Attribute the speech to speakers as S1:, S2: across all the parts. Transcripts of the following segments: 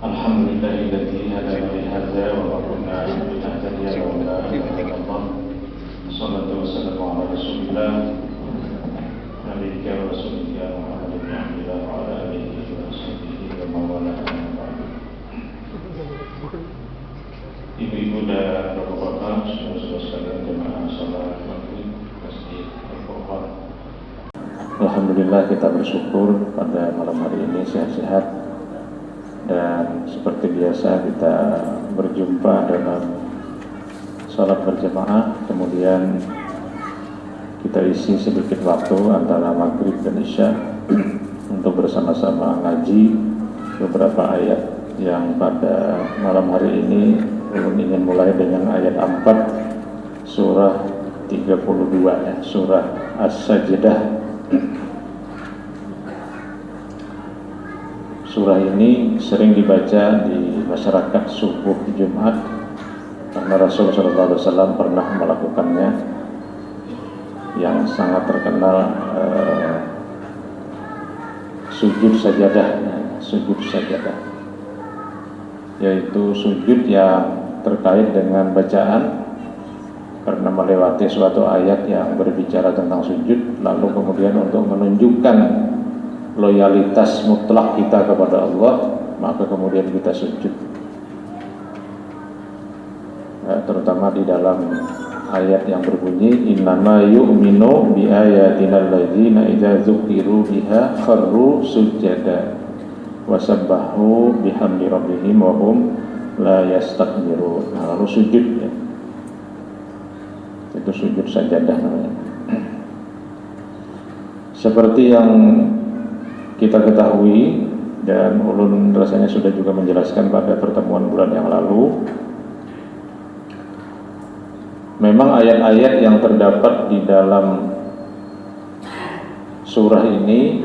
S1: الحمد لله الذي هدانا لهذا وما كنا لنهتدي لولا أن هدانا الله. والصلاة والسلام على رسول الله نبيك ورسولك محمد بن عبد الله وعلى آله وصحبه ومن والاه. Ibu-ibu dan bapak-bapak, saudara-saudara sekalian jemaah salat maghrib Masjid Al-Qur'an. Alhamdulillah, kita bersyukur pada malam hari ini sehat-sehat, dan seperti biasa kita berjumpa dalam salat berjamaah. Kemudian kita isi sedikit waktu antara maghrib dan isya untuk bersama-sama ngaji beberapa ayat yang pada malam hari ini ingin mulai dengan ayat 4 surah 32 ya, surah As-Sajdah. Surah ini sering dibaca di masyarakat subuh Jumat karena Rasulullah SAW pernah melakukannya. Yang sangat terkenal sujud sajadah, yaitu sujud yang terkait dengan bacaan karena melewati suatu ayat yang berbicara tentang sujud, lalu kemudian untuk menunjukkan loyalitas mutlak kita kepada Allah, maka kemudian kita sujud. Terutama di dalam ayat yang berbunyi innama yu'minu bi ayatina alladzina idza dzukiru biha kharru sujada wasabbahu bihamdi rabbihim wa hum la yastakbirun. Nah, lalu sujud ya. Itu sujud sajadah namanya. Seperti yang kita ketahui dan ulun rasanya sudah juga menjelaskan pada pertemuan bulan yang lalu, memang ayat-ayat yang terdapat di dalam surah ini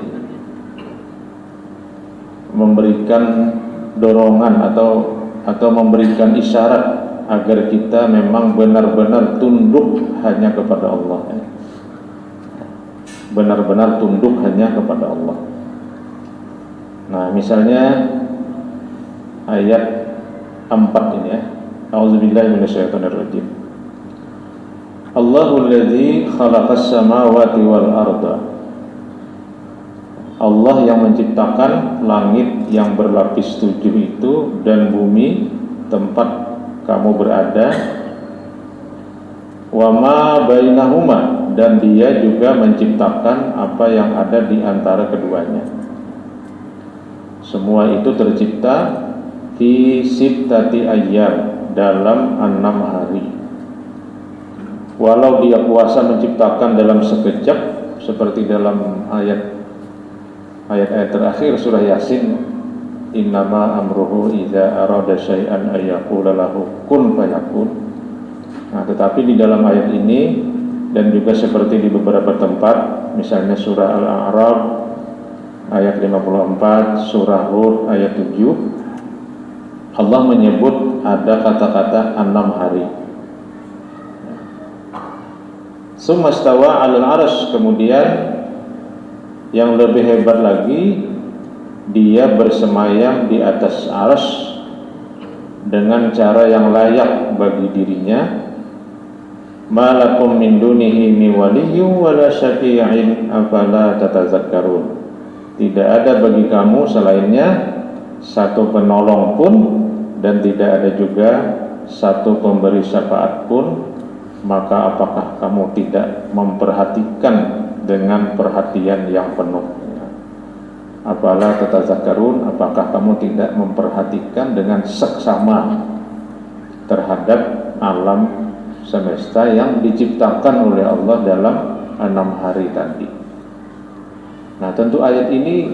S1: memberikan dorongan atau memberikan isyarat agar kita memang benar-benar tunduk hanya kepada Allah. Benar-benar tunduk hanya kepada Allah. Nah, misalnya ayat 4 ini ya. A'udzubillahi minasyaitonirrajim. Allahul ladzi khalaqas samawati wal arda. Allah yang menciptakan langit yang berlapis 7 itu dan bumi tempat kamu berada. Wa ma bainahuma, dan Dia juga menciptakan apa yang ada di antara keduanya. Semua itu tercipta fi sittati ayyam, dalam 6 hari. Walau Dia kuasa menciptakan dalam sekejap, seperti dalam ayat-ayat terakhir surah Yasin, innama amruhu idza arada syai'an ayyaqula lahu kun fayakun. Nah, tetapi di dalam ayat ini dan juga seperti di beberapa tempat, misalnya surah Al-A'raf ayat 54, surah Hud ayat 7, Allah menyebut ada kata-kata 6 hari. Summa stawa 'alal 'arsy, kemudian yang lebih hebat lagi, Dia bersemayam di atas arsy dengan cara yang layak bagi dirinya. Malakum min dunihi min waliyyin wala syafi'in afala tatazakkarun. Tidak ada bagi kamu selainnya satu penolong pun, dan tidak ada juga satu pemberi syafaat pun, maka apakah kamu tidak memperhatikan dengan perhatian yang penuh? Afala tatazakkarun, apakah kamu tidak memperhatikan dengan seksama terhadap alam semesta yang diciptakan oleh Allah dalam 6 hari tadi. Nah, tentu ayat ini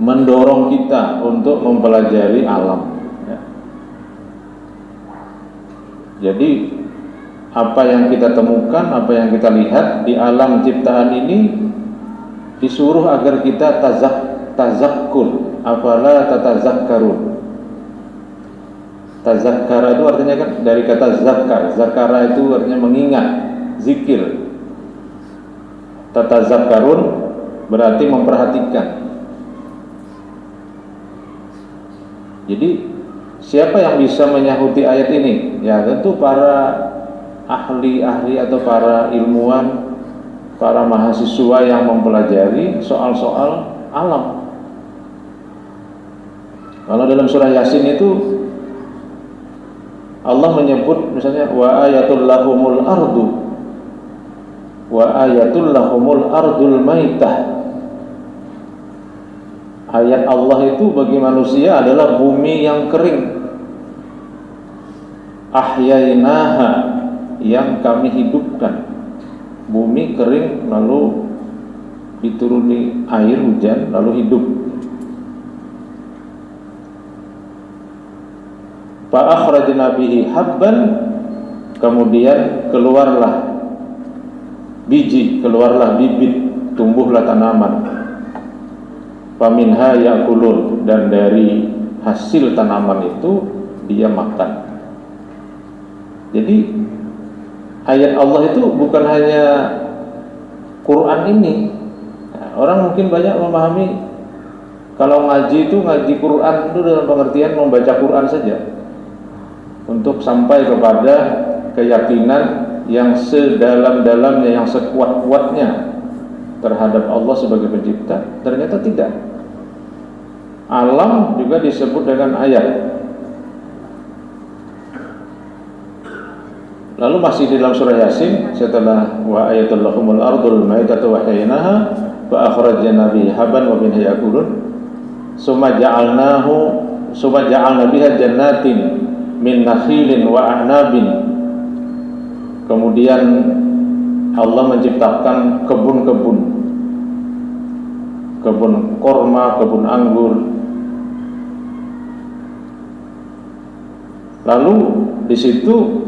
S1: mendorong kita untuk mempelajari alam ya. Jadi apa yang kita temukan, apa yang kita lihat di alam ciptaan ini disuruh agar kita tazakkur. Afala tatazakkarun. Tazakkara itu artinya kan dari kata zakkar. Zakara itu artinya mengingat, zikir. Tatazakkarun berarti memperhatikan. Jadi siapa yang bisa menyahuti ayat ini? Ya tentu para ahli-ahli atau para ilmuwan, para mahasiswa yang mempelajari soal-soal alam. Kalau dalam surah Yasin itu Allah menyebut misalnya wa ayatul lahumul ardu wa ayatul lahumul ardul maitah. Ayat Allah itu bagi manusia adalah bumi yang kering. Ahyainaha, yang kami hidupkan. Bumi kering lalu dituruni air hujan lalu hidup. Fa akhrajna bihi habban, kemudian keluarlah biji, keluarlah bibit, tumbuhlah tanaman. Faminha yakulun, dan dari hasil tanaman itu dia makan. Jadi ayat Allah itu bukan hanya Quran ini. Nah, orang mungkin banyak memahami kalau ngaji itu ngaji Quran itu dalam pengertian membaca Quran saja, untuk sampai kepada keyakinan yang sedalam-dalamnya, yang sekuat-kuatnya terhadap Allah sebagai pencipta. Ternyata tidak. Alam juga disebut dengan ayat. Lalu masih di dalam surah Yasin, setelah wa ayatul lahumul ardul maitatu wa haynaha fa akhrajna bihi haban wa minhu yakulun summa ja'alna biha jannatin min nakhilin wa a'nabin. Kemudian Allah menciptakan kebun-kebun, kebun korma, kebun anggur. Lalu di situ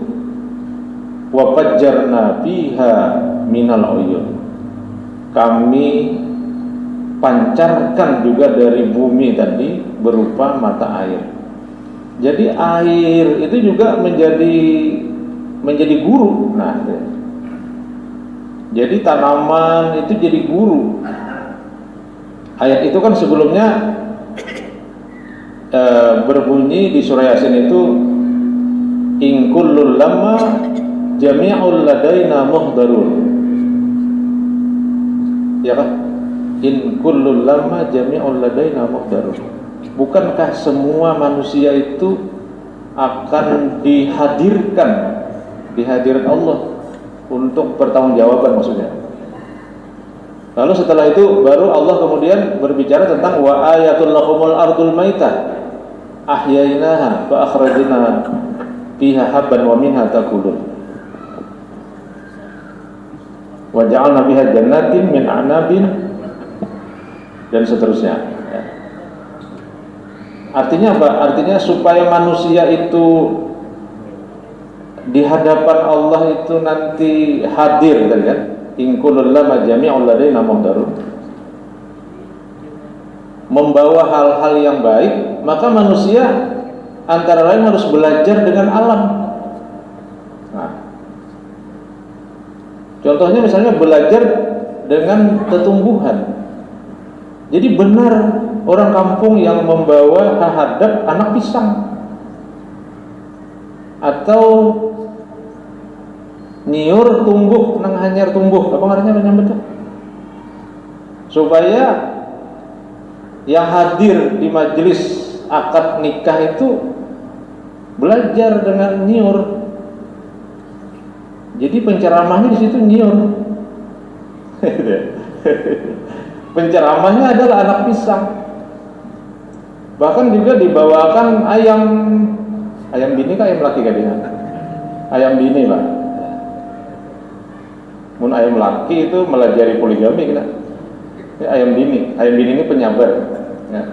S1: wa fajjarna fiha minal uyun, kami pancarkan juga dari bumi tadi berupa mata air. Jadi air itu juga menjadi guru. Nah, jadi tanaman itu jadi guru. Ayat itu kan sebelumnya berbunyi di surah Yasin itu in kullul lamma jami'ul ladaina muhdarun. Ya kan? In kullul lamma jami'ul ladaina muhdarun. Bukankah semua manusia itu akan dihadirkan di hadirat Allah untuk pertanggungjawaban maksudnya. Lalu setelah itu baru Allah kemudian berbicara tentang wa ayatul lahumul ardul maitah ahyainaha fa akhrajna fiha habban wa minha takulun wa ja'alna biha jannatin min a'nabin, dan seterusnya. Artinya apa? Artinya supaya manusia itu di hadapan Allah itu nanti hadir, kan? In kullul lamma jami'ul ladaina muhdarun, membawa hal-hal yang baik, maka manusia antara lain harus belajar dengan alam. Nah, contohnya misalnya belajar dengan tumbuhan. Jadi benar orang kampung yang membawa hadap anak pisang atau nyiur tumbuh nang hanyar tumbuh, apa ngarannya menyambut, supaya yang hadir di majelis akad nikah itu belajar dengan nyiur. Jadi penceramahnya di situ nyiur. Penceramahnya adalah anak pisang. Bahkan juga dibawakan ayam bini kah ayam laki kadinya? Ayam bini lah. Mun ayam laki itu melajari poligami kita. Ya, ayam bini ini penyabar. Ya.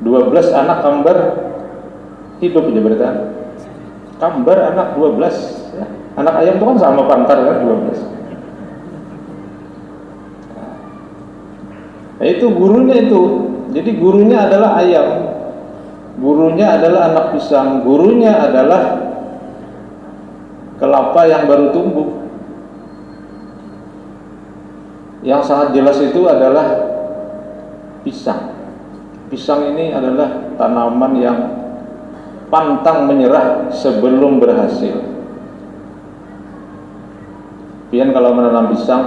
S1: 12 anak kambar hidup aja berarti. Kambar anak 12. Ya. Anak ayam itu kan sama pantar kan 12. Nah, itu gurunya itu. Jadi gurunya adalah ayam, gurunya adalah anak pisang, gurunya adalah kelapa yang baru tumbuh. Yang sangat jelas itu adalah pisang. pisang ini adalah tanaman yang pantang menyerah sebelum berhasil. Pian kalau menanam pisang,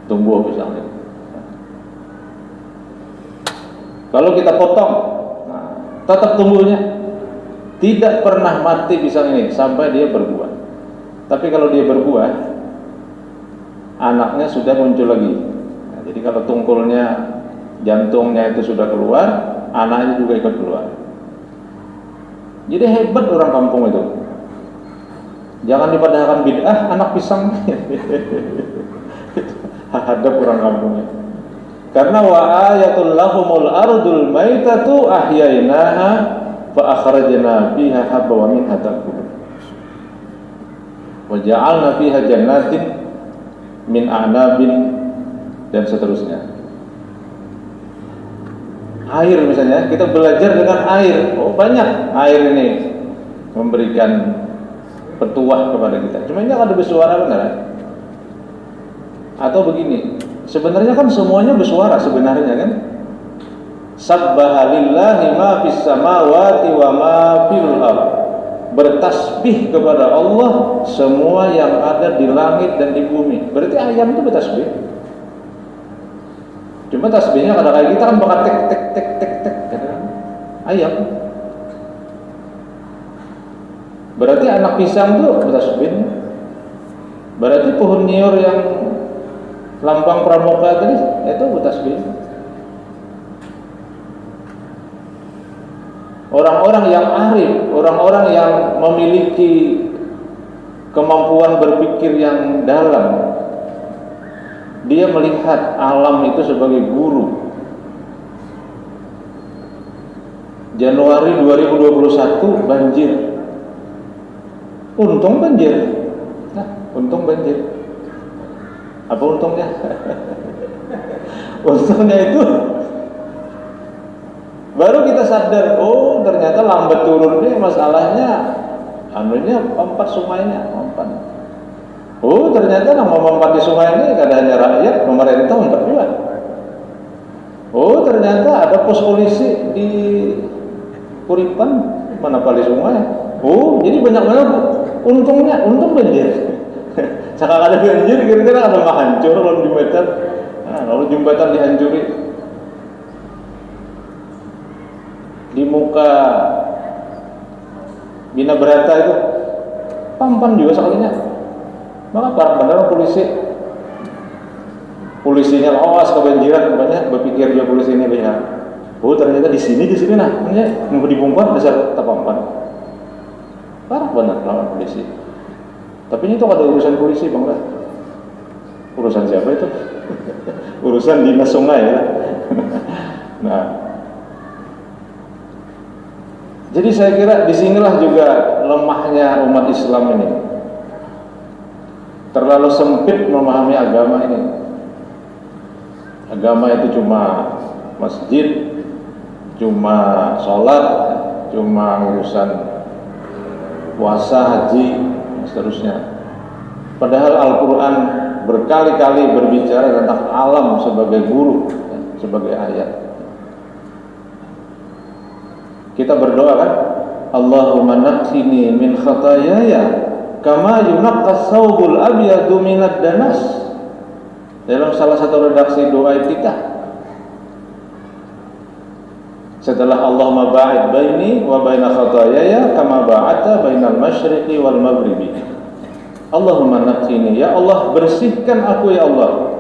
S1: tumbuh pisangnya. Kalau kita potong, tetap tumbuhnya. Tidak pernah mati pisang ini sampai dia berbuah. Tapi kalau dia berbuah, anaknya sudah muncul lagi. Jadi kalau tungkulnya, jantungnya itu sudah keluar, anaknya juga ikut keluar. Jadi hebat orang kampung itu. Jangan dipadahkan bid'ah anak pisang. Hadap orang kampungnya. Karena wa ayatul lahumul ardul maitatu ahyainaha fa akhrajna fiha habba wa minha ta'kulun. Wa ja'alna fiha jannatin min a'nabin dan seterusnya. Air misalnya, kita belajar dengan air. Oh, banyak air ini memberikan petuah kepada kita. Cuma ini ada bersuara benar. Atau begini, sebenarnya kan semuanya bersuara sebenarnya kan. Sabbaha lillahi ma fis samawati wa ma fil ardh. Bertasbih kepada Allah semua yang ada di langit dan di bumi. Berarti ayam itu bertasbih. Cuma tasbihnya kadang-kadang kita kan bakal tek tek tek tek tek ayam. Berarti anak pisang itu bertasbih. Berarti pohon nyiur yang lambang pramuka tadi itu bertasbih. Orang-orang yang arif, orang-orang yang memiliki kemampuan berpikir yang dalam, dia melihat alam itu sebagai guru. Januari 2021 banjir. Untung banjir. Nah, untung banjir. Apa untungnya? Untungnya itu baru kita sadar, oh ternyata lambat turun ini masalahnya anunya pompat sungainya, pompat. Oh ternyata yang memompat di sungai ini kadang hanya rakyat, pemerintah umpat juga. Oh ternyata ada pos polisi di Kuripan, mana pali sungai. Oh jadi banyak-banyak untungnya, untung banjir. Sekarang ada banjir kira-kira ada mah hancur lalu jembatan. Nah, lalu jembatan dihancuri. Di muka Bina Berata itu pampan juga sekalinya. Maka para bandar polisinya awas kebanjiran, banyak berpikir dia polisi ini lihat. Oh ternyata di sini nah, mau dibongkar dasar tapampan. Parah benar lawan polisi. Tapi ini tuh ada urusan polisi bang lah. Urusan siapa itu? Urusan dinas sungai ya. Nah, jadi saya kira disinilah juga lemahnya umat Islam ini. Terlalu sempit memahami agama ini. Agama itu cuma masjid, cuma sholat, cuma urusan puasa, haji, dan seterusnya. Padahal Al-Quran berkali-kali berbicara tentang alam sebagai guru, sebagai ayat. Kita berdoa kan, Allahumma naqqini min khatayaya kama yunaqqas thawbul abyadu minad danas. Dalam salah satu redaksi doa kita, setelah Allahumma ba'id baini wa baina khatayaya kama ba'adta bainal masyriqi wal maghribi. Allahumma naqqini, ya Allah bersihkan aku ya Allah,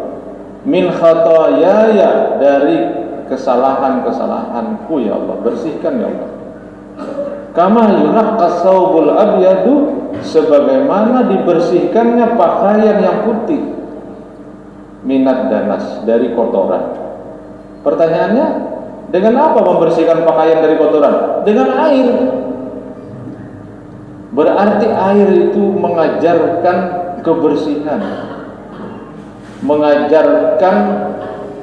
S1: min khatayaya, dari kesalahan-kesalahanku ya Allah, bersihkan ya Allah. Kama yunaqqas thawbul abyadu, sebagaimana dibersihkannya pakaian yang putih, minad danas, dari kotoran. Pertanyaannya, dengan apa membersihkan pakaian dari kotoran? Dengan air. Berarti air itu mengajarkan kebersihan, mengajarkan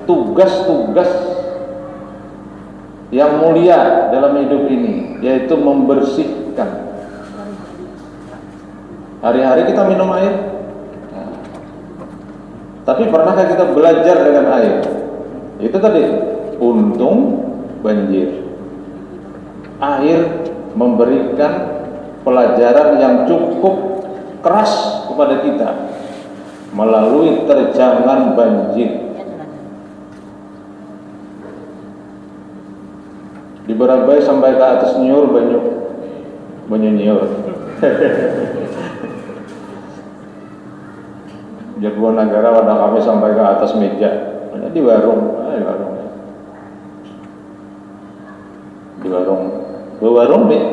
S1: tugas-tugas yang mulia dalam hidup ini, yaitu membersihkan. Hari-hari kita minum air, tapi pernahkah kita belajar dengan air? Itu tadi, untung banjir. Air memberikan pelajaran yang cukup keras kepada kita melalui terjangan banjir. Di Barabai sampai ke atas nyur banyu nyur. Jagoanagara wadah kami sampai ke atas meja. Di warung, di warung deh.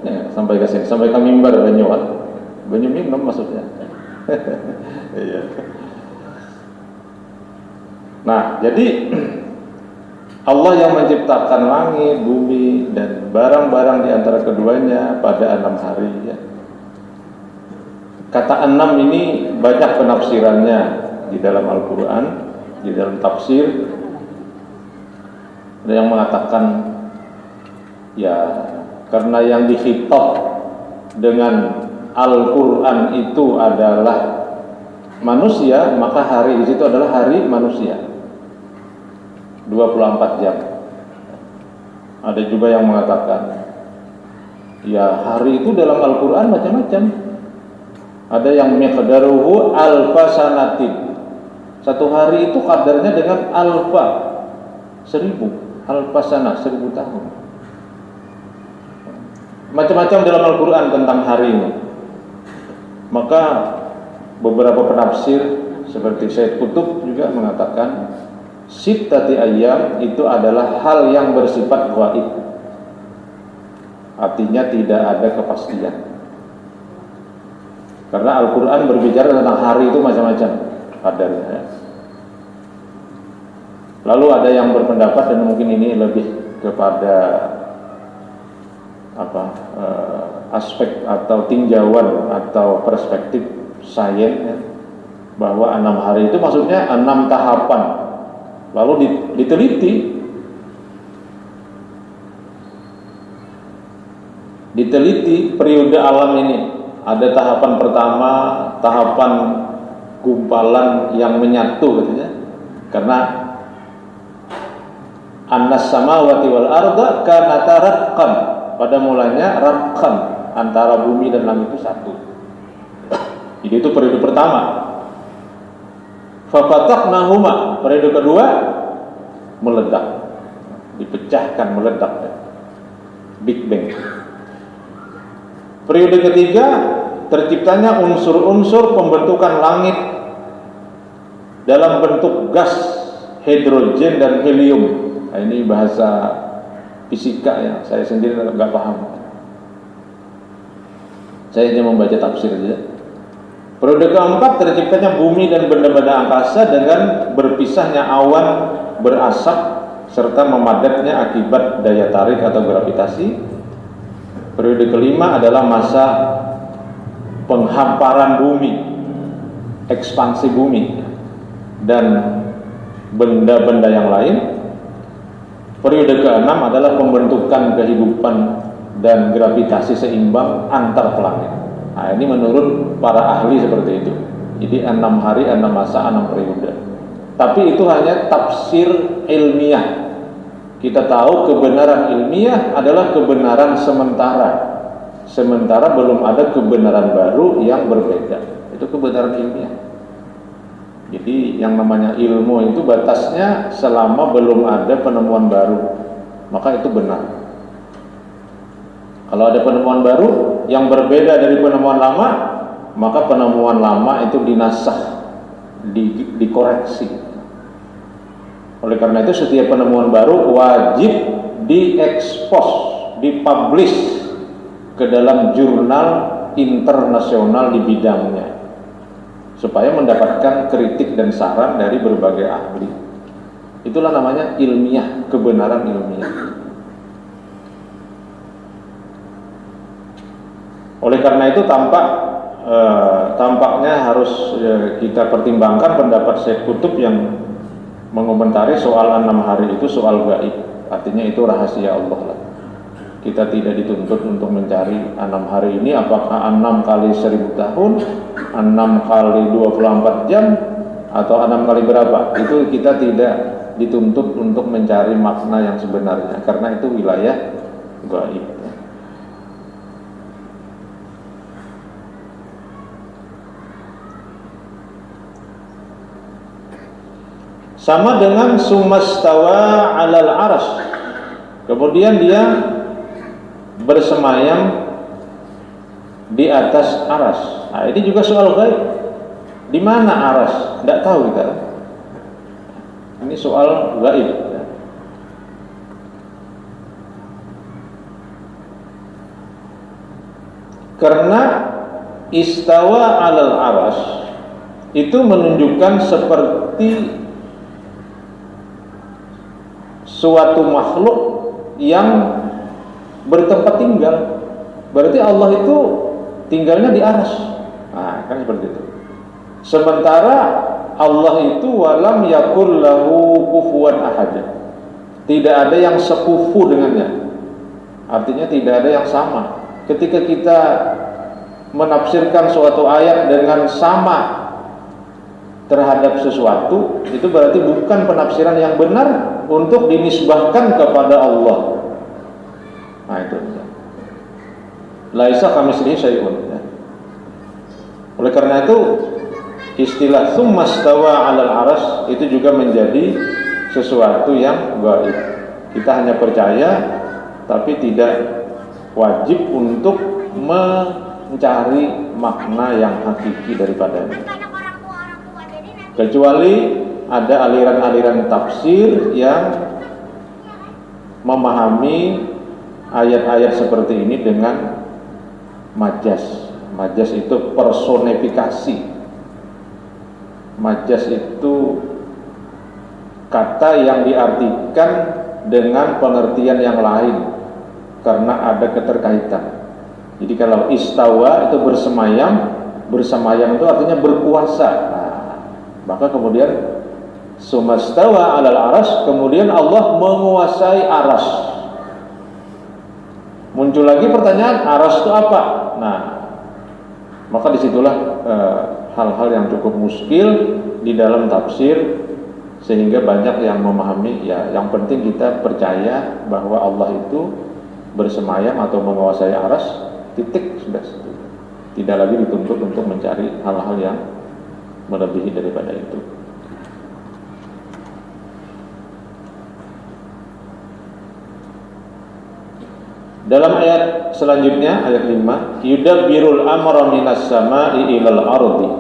S1: Ya, sampai ke sini, sampai ke mimbar banyu minum maksudnya. Iya. Nah, jadi Allah yang menciptakan langit, bumi, dan barang-barang di antara keduanya pada 6 hari. Ya. Kata 6 ini banyak penafsirannya di dalam Al-Quran, di dalam tafsir. Ada yang mengatakan, ya karena yang dikhitab dengan Al-Quran itu adalah manusia, maka hari di situ adalah hari manusia. 24 jam. Ada juga yang mengatakan, ya hari itu dalam Al-Quran macam-macam. Ada yang miqdaruhu alfa sanatin. Satu hari itu kadarnya dengan alfa, 1000, alfa sanah, 1000 tahun. Macam-macam dalam Al-Quran tentang hari ini. Maka beberapa penafsir seperti Syed Qutb juga mengatakan sittati ayyam itu adalah hal yang bersifat ghaib. Artinya tidak ada kepastian. Karena Al-Quran berbicara tentang hari itu macam-macam kadarnya. Lalu ada yang berpendapat, dan mungkin ini lebih kepada aspek atau tinjauan atau perspektif sains, ya, bahwa 6 hari itu maksudnya 6 tahapan. Lalu diteliti periode alam ini. Ada tahapan pertama, tahapan gumpalan yang menyatu katanya. Karena annas samawati wal arda kanata ratqan. Pada mulanya ratqan, antara bumi dan langit itu satu. Jadi itu periode pertama. Fafataqnahuma, periode kedua meledak, dipecahkan, meledak, Big Bang. Periode ketiga terciptanya unsur-unsur pembentukan langit dalam bentuk gas, hidrogen dan helium. Nah, ini bahasa fisika ya, saya sendiri nggak paham. Saya hanya membaca tafsir saja. Periode keempat terciptanya bumi dan benda-benda angkasa dengan berpisahnya awan berasap serta memadatnya akibat daya tarik atau gravitasi. Periode kelima adalah masa penghamparan bumi, ekspansi bumi dan benda-benda yang lain. Periode keenam adalah pembentukan kehidupan dan gravitasi seimbang antar planet. Nah, ini menurut para ahli seperti itu. Jadi 6 hari, 6 masa, 6 periode. Tapi itu hanya tafsir ilmiah. Kita tahu kebenaran ilmiah adalah kebenaran sementara. Sementara belum ada kebenaran baru yang berbeda. Itu kebenaran ilmiah. Jadi yang namanya ilmu itu batasnya selama belum ada penemuan baru, maka itu benar. Kalau ada penemuan baru yang berbeda dari penemuan lama, maka penemuan lama itu dinasah, dikoreksi. Oleh karena itu setiap penemuan baru wajib diekspos, dipublish ke dalam jurnal internasional di bidangnya, supaya mendapatkan kritik dan saran dari berbagai ahli. Itulah namanya ilmiah, kebenaran ilmiah. Oleh karena itu tampaknya harus kita pertimbangkan pendapat Syekh Qutb yang mengomentari soal 6 hari itu soal gaib. Artinya itu rahasia Allah lah. Kita tidak dituntut untuk mencari 6 hari ini apakah 6 kali 1000 tahun, 6 kali 24 jam, atau 6 kali berapa. Itu kita tidak dituntut untuk mencari makna yang sebenarnya, karena itu wilayah gaib. Sama dengan sumastawa 'alal arsy, kemudian dia bersemayam di atas arsy. Nah, ini juga soal gaib. Di mana arsy? Tidak tahu kita. Ini soal gaib. Karena istawa 'alal arsy itu menunjukkan seperti suatu makhluk yang bertempat tinggal. Berarti Allah itu tinggalnya di arsy. Nah, kan seperti itu. Sementara Allah itu walam yakul lahu kufuwan ahad. Tidak ada yang sekufu dengannya. Artinya tidak ada yang sama. Ketika kita menafsirkan suatu ayat dengan sama terhadap sesuatu, itu berarti bukan penafsiran yang benar untuk dinisbahkan kepada Allah. Nah, itu. Laisa kamitslihi syai'un. Oleh karena itu, istilah tsummastawa 'alal arsy itu juga menjadi sesuatu yang gaib. Kita hanya percaya, tapi tidak wajib untuk mencari makna yang hakiki daripadanya. Kecuali ada aliran-aliran tafsir yang memahami ayat-ayat seperti ini dengan majas. Majas itu personifikasi. Majas itu kata yang diartikan dengan pengertian yang lain karena ada keterkaitan. Jadi kalau istawa itu bersemayam, bersemayam itu artinya berkuasa. Maka kemudian sumastawa 'alal arsy, kemudian Allah menguasai arsy. Muncul lagi pertanyaan, arsy itu apa? Nah, maka disitulah hal-hal yang cukup muskil di dalam tafsir, sehingga banyak yang memahami. Ya, yang penting kita percaya bahwa Allah itu bersemayam atau menguasai arsy, titik, sudah. Tidak lagi dituntut untuk mencari hal-hal yang melebihi daripada itu. Dalam ayat selanjutnya, ayat 5, yudabbirul amra minas sama'i ilal ardi,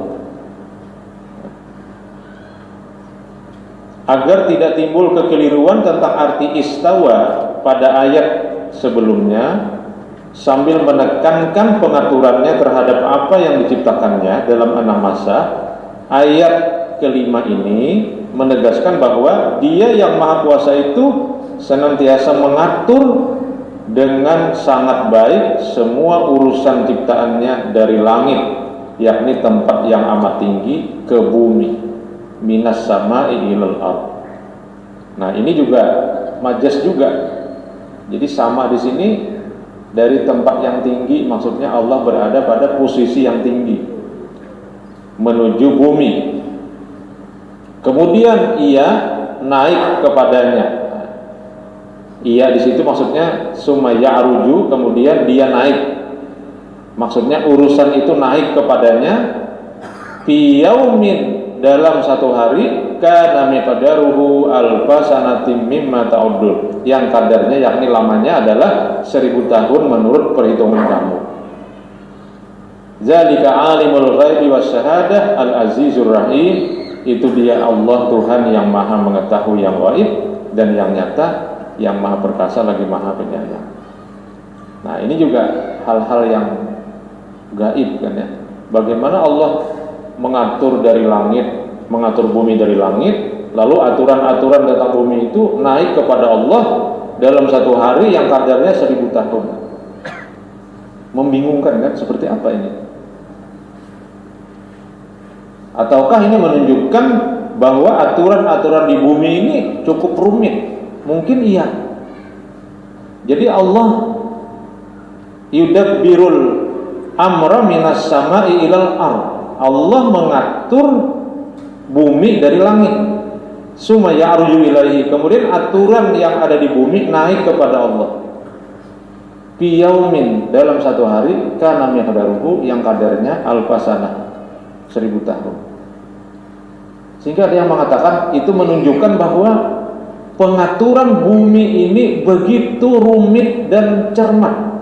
S1: agar tidak timbul kekeliruan tentang arti istawa pada ayat sebelumnya, sambil menekankan pengaturannya terhadap apa yang diciptakannya dalam 6 masa. Ayat kelima ini menegaskan bahwa Dia yang Maha Kuasa itu senantiasa mengatur dengan sangat baik semua urusan ciptaannya dari langit, yakni tempat yang amat tinggi, ke bumi, minas sama'i ilal ard. Nah, ini juga majas juga. Jadi sama di sini, dari tempat yang tinggi, maksudnya Allah berada pada posisi yang tinggi menuju bumi. Kemudian Ia naik kepadanya. Ia di situ maksudnya sumaya aruju, kemudian Dia naik. Maksudnya urusan itu naik kepadanya fi yaumin, dalam satu hari, kana miqdaruhu alfa sanatim mimma ta'uddun, yang kadarnya yakni lamanya adalah 1000 tahun menurut perhitungan kamu. Zalika alimul ghaibi wasyahadah al-azizur rahim, itu Dia Allah Tuhan yang Maha mengetahui yang gaib dan yang nyata, yang Maha perkasa lagi Maha penyayang. Nah, ini juga hal-hal yang gaib kan ya. Bagaimana Allah mengatur dari langit, mengatur bumi dari langit, lalu aturan-aturan tentang bumi itu naik kepada Allah dalam satu hari yang kadarnya 1000 tahun. Membingungkan kan, seperti apa ini? Ataukah ini menunjukkan bahwa aturan-aturan di bumi ini cukup rumit? Mungkin iya. Jadi Allah yudabbirul amra minas sama'i ilal ard, Allah mengatur bumi dari langit Summa ya'ruju ilaihi, kemudian aturan yang ada di bumi naik kepada Allah. Fi yaumin, dalam satu hari, kana miqdaruhu, yang kadarnya alfasanah, 1000 tahun. Sehingga ada yang mengatakan itu menunjukkan bahwa pengaturan bumi ini begitu rumit dan cermat.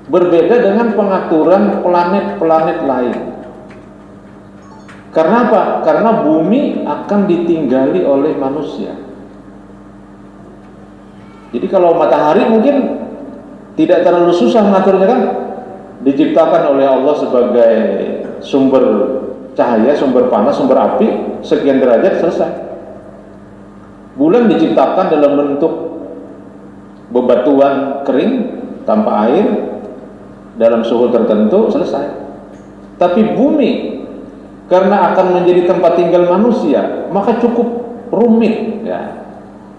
S1: Berbeda dengan pengaturan planet-planet lain. Karena apa? Karena bumi akan ditinggali oleh manusia. Jadi kalau matahari mungkin tidak terlalu susah mengaturnya kan? Diciptakan oleh Allah sebagai sumber cahaya, sumber panas, sumber api, sekian derajat, selesai. Bulan diciptakan dalam bentuk bebatuan kering tanpa air, dalam suhu tertentu, selesai. Tapi bumi, karena akan menjadi tempat tinggal manusia, maka cukup rumit, ya.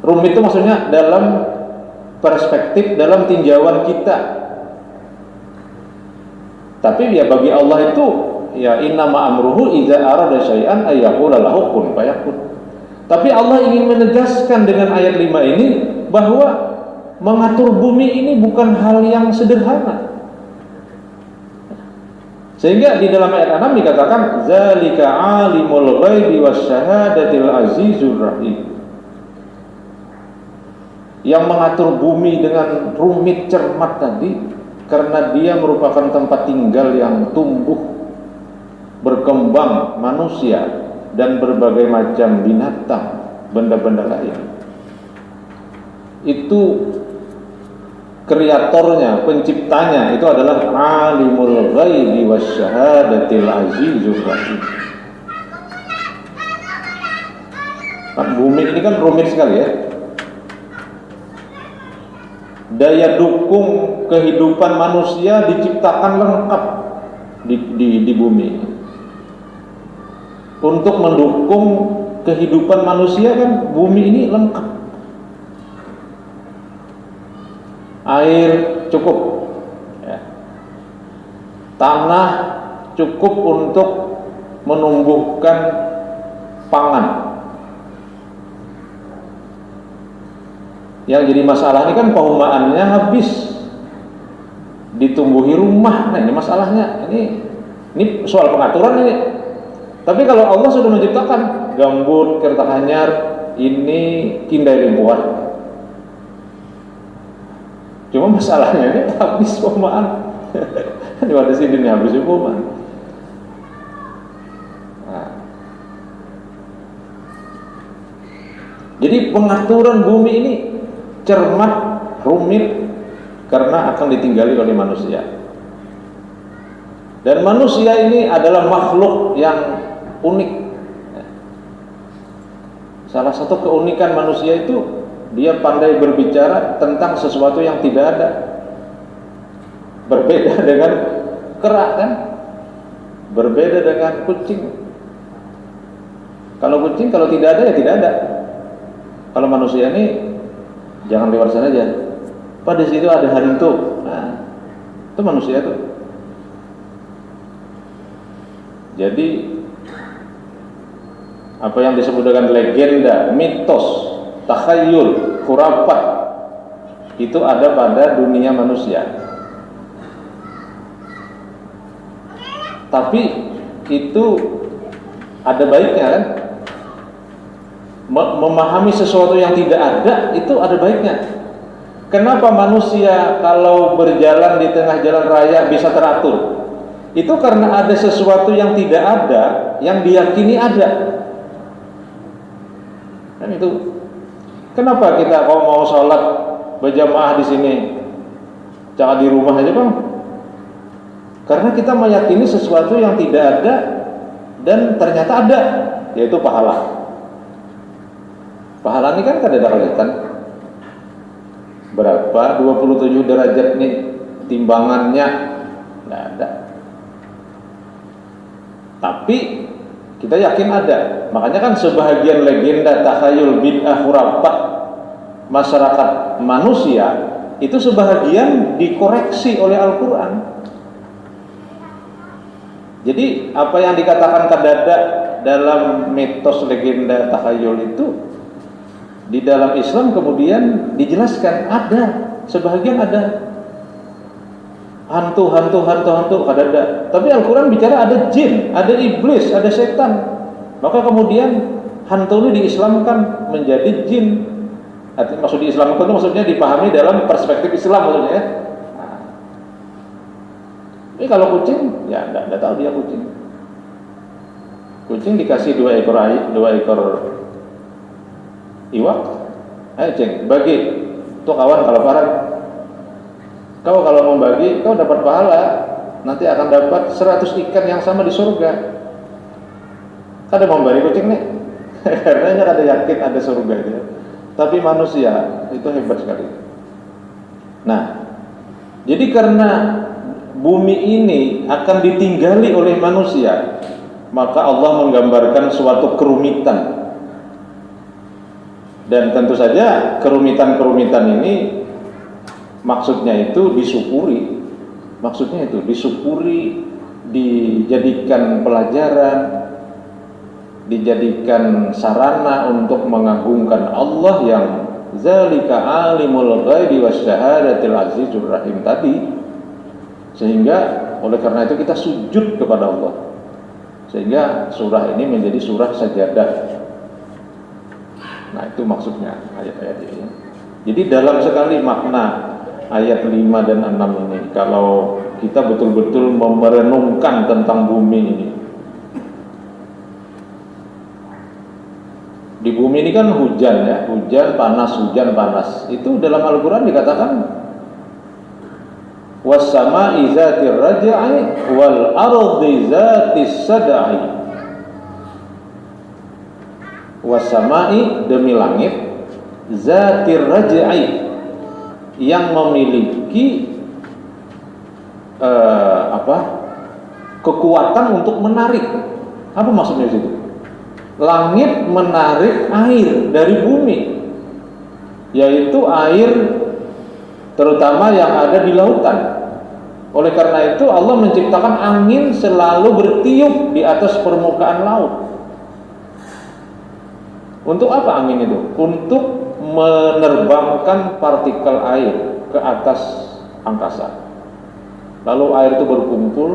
S1: Rumit itu maksudnya dalam perspektif, dalam tinjauan kita. Tapi ya bagi Allah itu, ya innama amruhu idza arada syai'an ayyaqula lahu kun fayakun. Tapi Allah ingin menegaskan dengan ayat 5 ini bahwa mengatur bumi ini bukan hal yang sederhana. Sehingga di dalam ayat 6 dikatakan zalika alimul ghaibi wasyahadatil azizur rahim. Yang mengatur bumi dengan rumit cermat tadi karena dia merupakan tempat tinggal yang tumbuh, berkembang manusia dan berbagai macam binatang, benda-benda lain. Itu kreatornya, penciptanya itu adalah alimul ghaibi wasyahadatil azizur rahim. Kan bumi ini kan rumit sekali ya. Daya dukung kehidupan manusia diciptakan lengkap di bumi. Untuk mendukung kehidupan manusia kan bumi ini lengkap. Air cukup, ya. Tanah cukup untuk menumbuhkan pangan. Yang jadi masalah ini kan perumahannya habis, ditumbuhi rumah. Nah ini masalahnya, ini soal pengaturan ini. Tapi kalau Allah sudah menciptakan gambut, kertahanyar, ini kindai limpuan. Cuma masalahnya ini habis perumahan. Di mana sini ini habis perumahan. Nah. Jadi pengaturan bumi ini cermat, rumit karena akan ditinggali oleh manusia. Dan manusia ini adalah makhluk yang unik. Salah satu keunikan manusia itu dia pandai berbicara tentang sesuatu yang tidak ada. Berbeda dengan kera kan? Berbeda dengan kucing. Kalau kucing kalau tidak ada ya tidak ada. Kalau manusia ini jangan lewat sana aja. Pada situ ada hantu. Nah, itu manusia tuh. Jadi apa yang disebut dengan legenda, mitos, takhayul, khurafat itu ada pada dunia manusia. Tapi itu ada baiknya kan? Memahami sesuatu yang tidak ada itu ada baiknya. Kenapa manusia kalau berjalan di tengah jalan raya bisa teratur? Itu karena ada sesuatu yang tidak ada yang diyakini ada. Kan itu. Kenapa kita kalau mau sholat berjamaah di sini jangan di rumah aja bang? Karena kita meyakini sesuatu yang tidak ada dan ternyata ada, yaitu pahala. Pahala ini kan ada kelihatan berapa 27 derajat nih timbangannya nggak ada. Tapi kita yakin ada. Makanya kan sebahagian legenda, takhayul, bid'ah, khurafat masyarakat manusia itu sebahagian dikoreksi oleh Al-Quran. Jadi apa yang dikatakan kadada dalam mitos legenda takhayul itu, di dalam Islam kemudian dijelaskan ada, sebahagian ada hantu, ada. Tapi Al-Quran bicara ada jin, ada iblis, ada setan. Maka kemudian hantu ini diislamkan menjadi jin. Maksud diislamkan itu maksudnya dipahami dalam perspektif Islam maksudnya ya. Nah, ini kalau kucing, ya enggak tahu dia kucing. Kucing dikasih 2 ekor iwak. Ayo ceng, bagi. Tuh kawan kalau parah. Kau kalau membagi, kau dapat pahala. Nanti akan dapat 100 ikan yang sama di surga. Kada memberi kucing nih. Karena kada yakin ada surga itu. Tapi manusia itu hebat sekali. Nah, jadi karena bumi ini akan ditinggali oleh manusia, maka Allah menggambarkan suatu kerumitan. Dan tentu saja kerumitan-kerumitan ini maksudnya itu disyukuri. Maksudnya itu disyukuri, dijadikan pelajaran, dijadikan sarana untuk mengagungkan Allah yang zalika alimul ghaibi wasyahadatil azizur rahim tadi. Sehingga oleh karena itu kita sujud kepada Allah. Sehingga surah ini menjadi surah sajadah. Nah, itu maksudnya ayat-ayat ini. Jadi dalam sekali makna ayat 5 dan 6 ini. Kalau kita betul-betul merenungkan tentang bumi ini. Di bumi ini kan hujan ya, hujan panas. Itu dalam Al-Quran dikatakan was-sama'i zatir raj'i wal ardi zatis sad'i. Was-sama'i demi langit zatir raj'i yang memiliki kekuatan untuk menarik. Apa maksudnya di situ? Langit menarik air dari bumi, yaitu air terutama yang ada di lautan. Oleh karena itu Allah menciptakan angin selalu bertiup di atas permukaan laut. Untuk apa angin itu? Untuk menerbangkan partikel air ke atas angkasa. Lalu air itu berkumpul,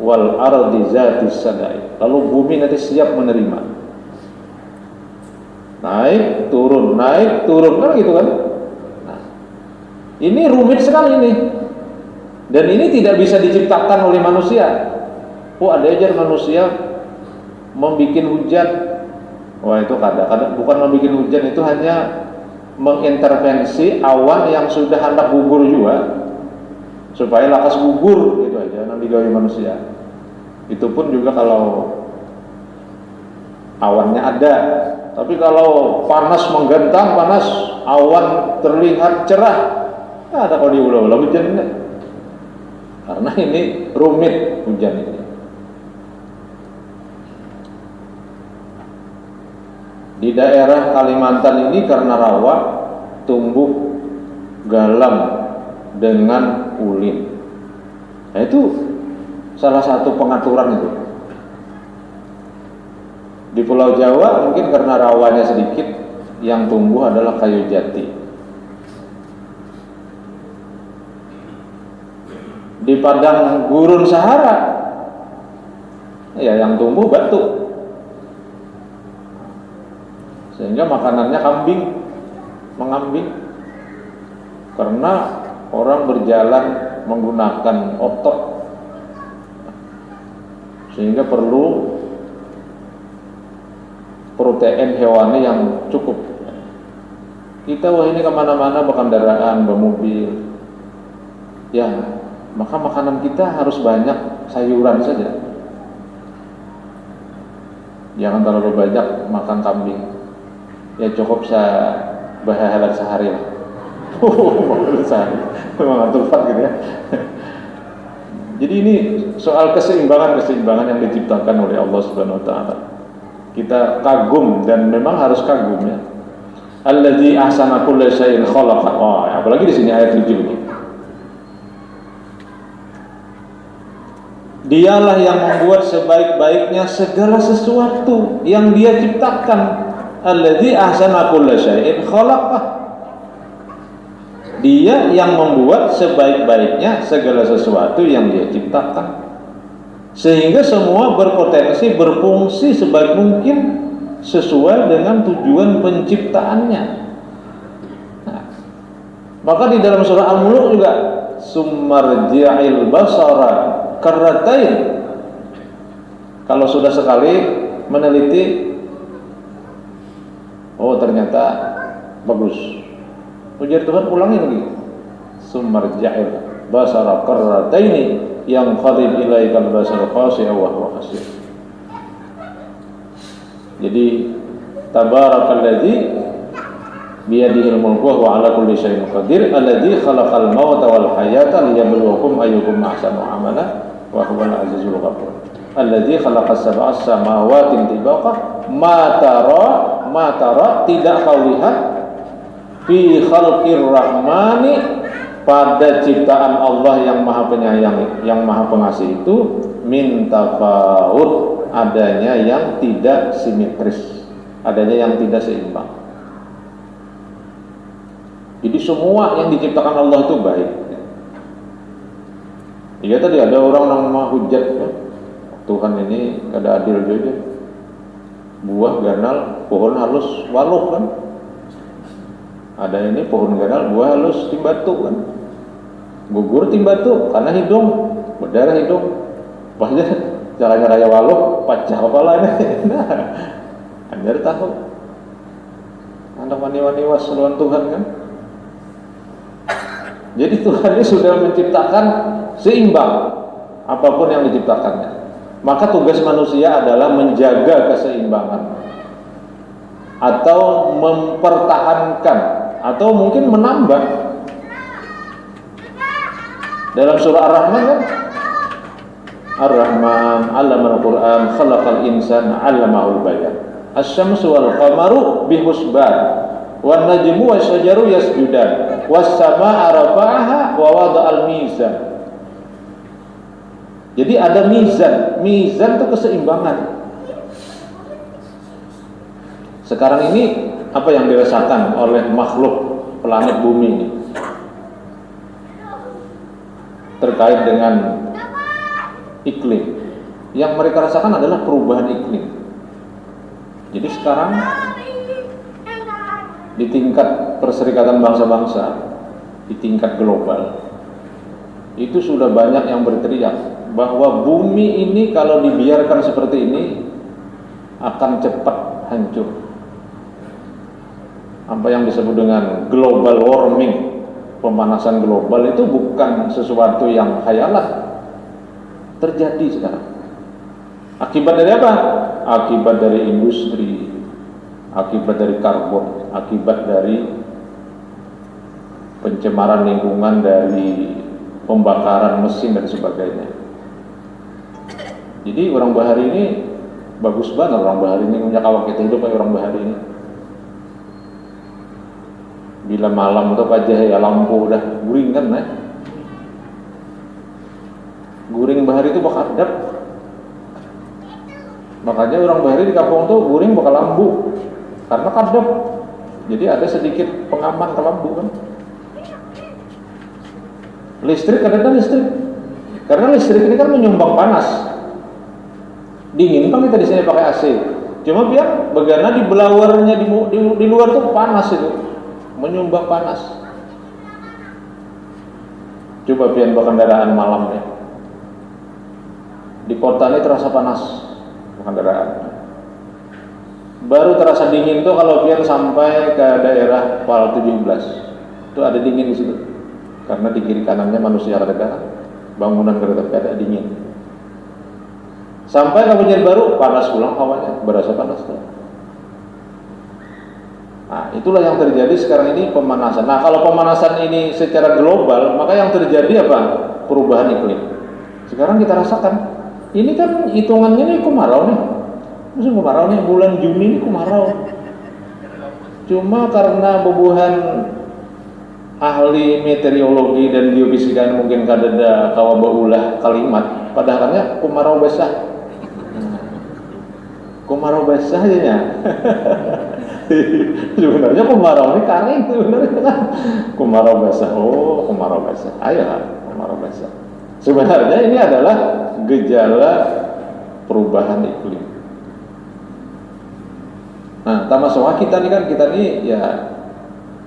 S1: wal ardi zatis sadai. Lalu bumi nanti siap menerima. Naik turun kan gitu kan. Nah, ini rumit sekali ini. Dan ini tidak bisa diciptakan oleh manusia. Ada aja manusia membuat hujan. Wah, itu kadang-kadang bukan membuat hujan, itu hanya mengintervensi awan yang sudah hendak gugur juga supaya lakas gugur, gitu aja nanti gawe manusia. Itu pun juga kalau awannya ada. Tapi kalau panas menggantang, panas awan terlihat cerah, ada kalau diulah-ulah hujan ini. Karena ini rumit hujan ini. Di daerah Kalimantan ini karena rawa, tumbuh galam dengan ulin. Nah, itu salah satu pengaturan itu. Di Pulau Jawa mungkin karena rawanya sedikit, yang tumbuh adalah kayu jati. Di padang gurun Sahara, ya yang tumbuh batu. Sehingga makanannya mengambing. Karena orang berjalan menggunakan otot, sehingga perlu protein hewani yang cukup. Kita ini kemana-mana berkendaraan, bermobil, ya maka makanan kita harus banyak sayuran saja. Jangan terlalu banyak makan kambing. Ya cukup bahayalan sehari lah. Sehari memang gitu ya. Jadi ini soal keseimbangan yang diciptakan oleh Allah Subhanahu Wa Taala. Kita kagum, dan memang harus kagum ya. Allazi ahsana kulla syai'in khalaqa. Apalagi di sini ayat 7 ini. Dialah yang membuat sebaik-baiknya segala sesuatu yang Dia ciptakan. Alladzi ahsana kulla syai'in khalaqah. Dia yang membuat sebaik-baiknya segala sesuatu yang Dia ciptakan, sehingga semua berpotensi berfungsi sebaik mungkin sesuai dengan tujuan penciptaannya. Nah, maka di dalam surah Al-Mulk juga summarji'il basara karratain. Kalau sudah sekali meneliti, oh ternyata bagus, ujar Tuhan, ulangi lagi. Summarji'il basara karrataini yang qadib ilaikal basar khasi'a wa huwa khasir. Jadi tabarakalladzi biyadihil mulku wa huwa ala kulli syai'in qadir alladzi khalaqal mauta wal hayata liyabluwakum ayyukum ahsanu amala wa huwal azizul ghafur. Alladzi khalaqas sab'a samawati tibaqa ma tara tidak kau lihat fi khalqir rahmani pada ciptaan Allah yang Maha Penyayang, yang Maha Pengasih itu, min tafawut, adanya yang tidak simetris, adanya yang tidak seimbang. Jadi semua yang diciptakan Allah itu baik. Iya tadi ada orang yang mau hujat, Tuhan ini kada adil juga. Buah ganal, pohon halus waluh kan. Ada ini pohon ganal, buah halus timbatu kan. Gugur timbatu karena hidung, berdarah hidung. Pasnya caranya raya waluh, pacah kepalanya. Nah, Anda tahu. Anak wani-wani wasluan Tuhan kan. Jadi Tuhan ini sudah menciptakan seimbang apapun yang diciptakannya. Maka tugas manusia adalah menjaga keseimbangan atau mempertahankan atau mungkin menambah. Dalam surah Ar-Rahman kan, Ar-Rahman 'allamal Qur'an khalaqal insana 'allamahul bayan. Asy-syamsu wal qamaru bihusban wan najmu wasyajaru yasjudan was samaa'a rafa'aha wa wada'al mizan. Jadi ada mizan itu keseimbangan. Sekarang ini apa yang dirasakan oleh makhluk planet bumi ini terkait dengan iklim? Yang mereka rasakan adalah perubahan iklim. Jadi sekarang di tingkat Perserikatan Bangsa-Bangsa, di tingkat global, itu sudah banyak yang berteriak bahwa bumi ini kalau dibiarkan seperti ini akan cepat hancur. Apa yang disebut dengan global warming, pemanasan global, itu bukan sesuatu yang khayalan, terjadi sekarang. Akibat dari apa? Akibat dari industri, akibat dari karbon, akibat dari pencemaran lingkungan, dari pembakaran mesin dan sebagainya. Jadi orang bahari ini bagus banget, orang bahari ini punya awak kita hidup kayak orang bahari ini. Bila malam itu cahaya lampu udah guring kan, guring bahari itu bakal adab. Makanya orang bahari di kampung tuh guring bakal lampu karena kadep. Jadi ada sedikit pengaman ke lampu kan. Listrik kadang-kadang listrik, karena listrik ini kan menyumbang panas. Dingin kan kita di sini pakai AC. Cuma biar bagaimana di blowernya di luar tuh panas itu, menyumbang panas. Coba pian berkendaraan malam ya. Di kota ini terasa panas kendaraan. Baru terasa dingin tuh kalau pian sampai ke daerah Pal 17. Itu ada dingin di situ. Karena di kiri kanannya manusia ada bangunan kereta ada dingin. Sampai ke Banjarbaru panas pulang hawanya, berasa panas tuh. Nah, itulah yang terjadi sekarang ini, pemanasan. Nah, kalau pemanasan ini secara global, maka yang terjadi apa? Perubahan iklim. Sekarang kita rasakan. Ini kan hitungannya nih kemarau nih. Musim kemarau nih, bulan Juni ini kemarau. Cuma karena bebuhan ahli meteorologi dan geofisika mungkin kadada kawabaulah kalimat padahalnya kemarau basah. Kemarau basah aja ya. Sebenarnya kemarau ini kering sebenarnya kan. Kemarau basah. Oh, kemarau basah. Ayo kemarau basah. Sebenarnya ini adalah gejala perubahan iklim. Nah, masalah kita nih ya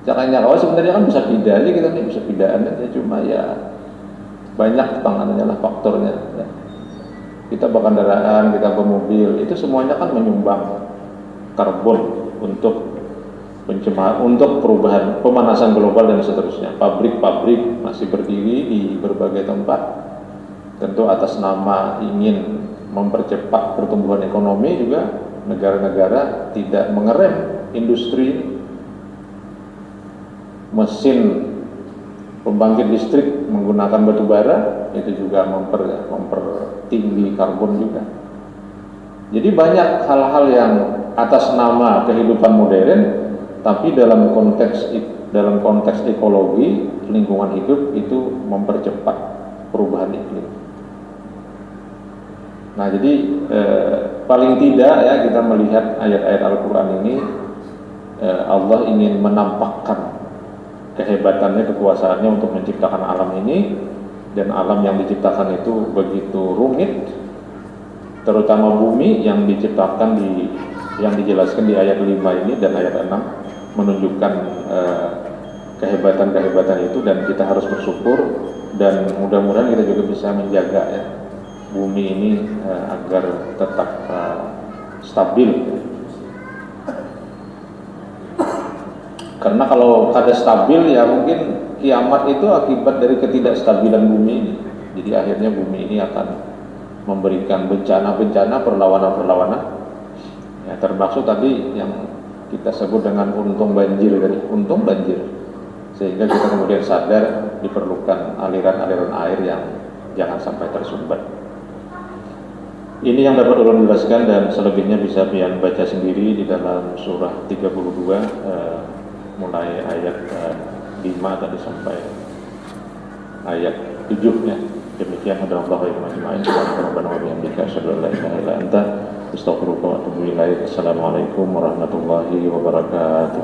S1: caranya kalau sebenarnya kan bisa pindah aja kita nih, bisa pindahan aja, cuma ya banyak tangannya lah faktornya ya. Kita berkendaraan, kita bermobil, itu semuanya kan menyumbang karbon untuk pencemaran, untuk perubahan pemanasan global dan seterusnya. Pabrik-pabrik masih berdiri di berbagai tempat, tentu atas nama ingin mempercepat pertumbuhan ekonomi juga. Negara-negara tidak mengerem industri mesin pembangkit listrik menggunakan batu bara, itu juga mempertinggi karbon juga. Jadi banyak hal-hal yang atas nama kehidupan modern, tapi dalam konteks ekologi lingkungan hidup itu mempercepat perubahan iklim. Nah, jadi paling tidak ya kita melihat ayat-ayat Al-Quran ini, Allah ingin menampakkan kehebatannya, kekuasaannya untuk menciptakan alam ini, dan alam yang diciptakan itu begitu rumit, terutama bumi yang diciptakan yang dijelaskan di ayat 5 ini dan ayat 6 menunjukkan kehebatan-kehebatan itu, dan kita harus bersyukur dan mudah-mudahan kita juga bisa menjaga ya bumi ini agar tetap stabil. Karena kalau ada stabil ya mungkin kiamat itu akibat dari ketidakstabilan bumi ini. Jadi akhirnya bumi ini akan memberikan bencana-bencana, perlawanan-perlawanan. Ya, termasuk tadi yang kita sebut dengan untung banjir tadi, untung banjir. Sehingga kita kemudian sadar diperlukan aliran-aliran air yang jangan sampai tersumbat. Ini yang dapat ulun jelaskan, dan selebihnya bisa pian baca sendiri di dalam surah 32 mulai ayat 5 tadi sampai ayat 7 ya. Demikian hadanallahu wa iyyakum ajma'in. Assalamualaikum warahmatullahi wabarakatuh.